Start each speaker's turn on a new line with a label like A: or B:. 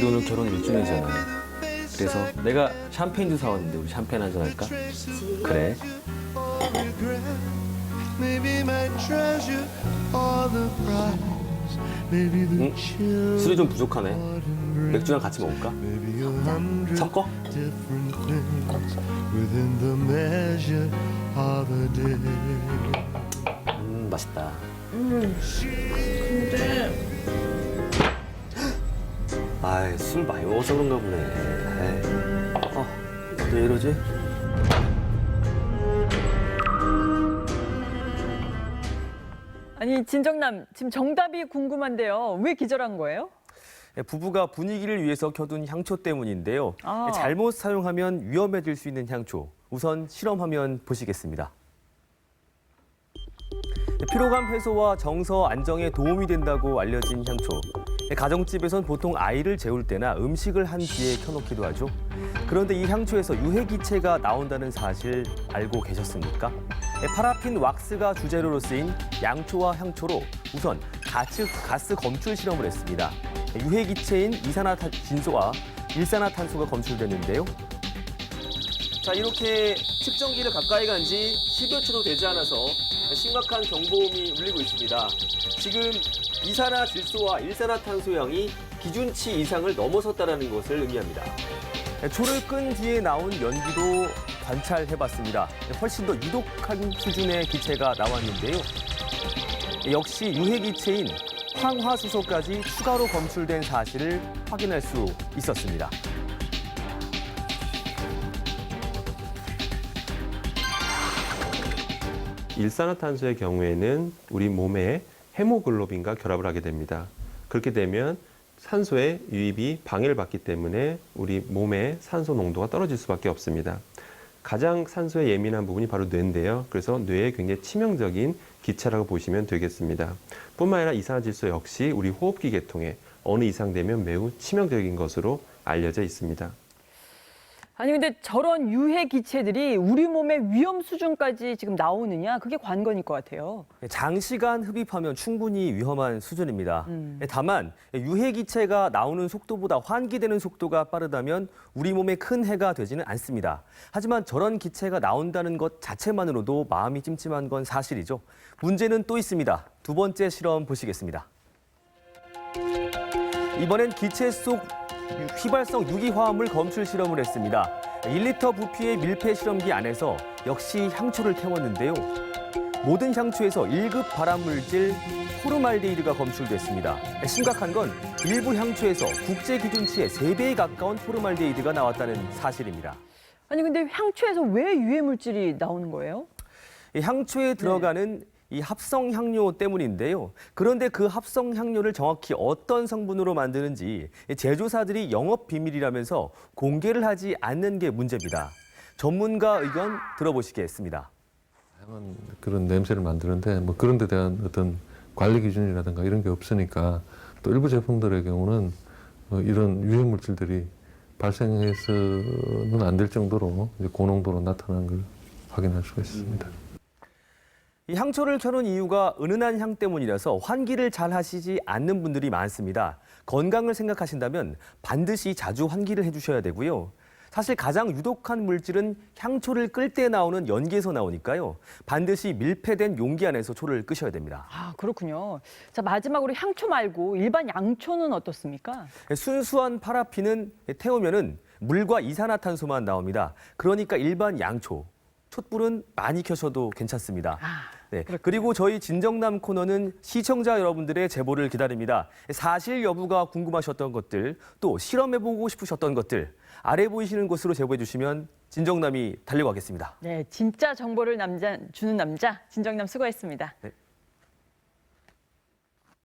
A: 우리 오늘 결혼 1주년이잖아. 그래서 내가 샴페인도 사왔는데 우리 샴페인 한잔 할까? 그래. 술이 좀 부족하네. 맥주랑 같이 먹을까? 섞어? 맛있다.
B: 근데
A: 아이, 술 많이 먹어서 그런가 보네. 왜 이러지?
B: 아니 진정남 지금 정답이 궁금한데요. 왜 기절한 거예요?
A: 부부가 분위기를 위해서 켜둔 향초 때문인데요.
B: 아.
A: 잘못 사용하면 위험해질 수 있는 향초. 우선 실험하면 보시겠습니다. 피로감 해소와 정서 안정에 도움이 된다고 알려진 향초. 가정집에선 보통 아이를 재울 때나 음식을 한 뒤에 켜놓기도 하죠. 그런데 이 향초에서 유해기체가 나온다는 사실 알고 계셨습니까? 파라핀 왁스가 주재료로 쓰인 양초와 향초로 우선 가스 검출 실험을 했습니다. 유해기체인 이산화탄소와 일산화탄소가 검출됐는데요. 자, 이렇게 측정기를 가까이 간 지 10여 초도 되지 않아서 심각한 경보음이 울리고 있습니다. 지금 이산화질소와 일산화탄소 양이 기준치 이상을 넘어섰다는 것을 의미합니다. 초를 끈 뒤에 나온 연기도 관찰해봤습니다. 훨씬 더 유독한 수준의 기체가 나왔는데요. 역시 유해기체인 황화수소까지 추가로 검출된 사실을 확인할 수 있었습니다.
C: 일산화탄소의 경우에는 우리 몸에 헤모글로빈과 결합을 하게 됩니다. 그렇게 되면 산소의 유입이 방해를 받기 때문에 우리 몸의 산소 농도가 떨어질 수밖에 없습니다. 가장 산소에 예민한 부분이 바로 뇌인데요. 그래서 뇌에 굉장히 치명적인 기체라고 보시면 되겠습니다. 뿐만 아니라 이산화질소 역시 우리 호흡기 계통에 어느 이상 되면 매우 치명적인 것으로 알려져 있습니다.
B: 아니 근데 저런 유해 기체들이 우리 몸의 위험 수준까지 지금 나오느냐 그게 관건일 것 같아요.
A: 장시간 흡입하면 충분히 위험한 수준입니다. 다만 유해기체가 나오는 속도보다 환기되는 속도가 빠르다면 우리 몸에 큰 해가 되지는 않습니다. 하지만 저런 기체가 나온다는 것 자체만으로도 마음이 찜찜한 건 사실이죠. 문제는 또 있습니다. 두 번째 실험 보시겠습니다. 이번엔 기체 속 휘발성 유기화합물 검출 실험을 했습니다. 1리터 부피의 밀폐 실험기 안에서 역시 향초를 태웠는데요. 모든 향초에서 1급 발암물질 포르말데히드가 검출됐습니다. 심각한 건 일부 향초에서 국제 기준치의 3배에 가까운 포르말데히드가 나왔다는 사실입니다.
B: 아니 근데 향초에서 왜 유해 물질이 나오는 거예요?
A: 향초에 들어가는 이 합성 향료 때문인데요. 그런데 그 합성 향료를 정확히 어떤 성분으로 만드는지 제조사들이 영업 비밀이라면서 공개를 하지 않는 게 문제입니다. 전문가 의견 들어보시겠습니다.
D: 다양한 그런 냄새를 만드는데 뭐 그런 데 대한 어떤 관리 기준이라든가 이런 게 없으니까 또 일부 제품들의 경우는 이런 유해 물질들이 발생해서는 안 될 정도로 이제 고농도로 나타나는 걸 확인할 수가 있습니다.
A: 이 향초를 켜놓은 이유가 은은한 향 때문이라서 환기를 잘 하시지 않는 분들이 많습니다. 건강을 생각하신다면 반드시 자주 환기를 해주셔야 되고요. 사실 가장 유독한 물질은 향초를 끌 때 나오는 연기에서 나오니까요. 반드시 밀폐된 용기 안에서 초를 끄셔야 됩니다.
B: 아 그렇군요. 자 마지막으로 향초 말고 일반 양초는 어떻습니까?
A: 순수한 파라핀은 태우면은 물과 이산화탄소만 나옵니다. 그러니까 일반 양초, 촛불은 많이 켜셔도 괜찮습니다. 네, 그리고 저희 진정남 코너는 시청자 여러분들의 제보를 기다립니다. 사실 여부가 궁금하셨던 것들, 또 실험해보고 싶으셨던 것들, 아래 보이시는 곳으로 제보해 주시면 진정남이 달려가겠습니다.
B: 네, 진짜 정보를 주는 남자 진정남 수고했습니다.
A: 네.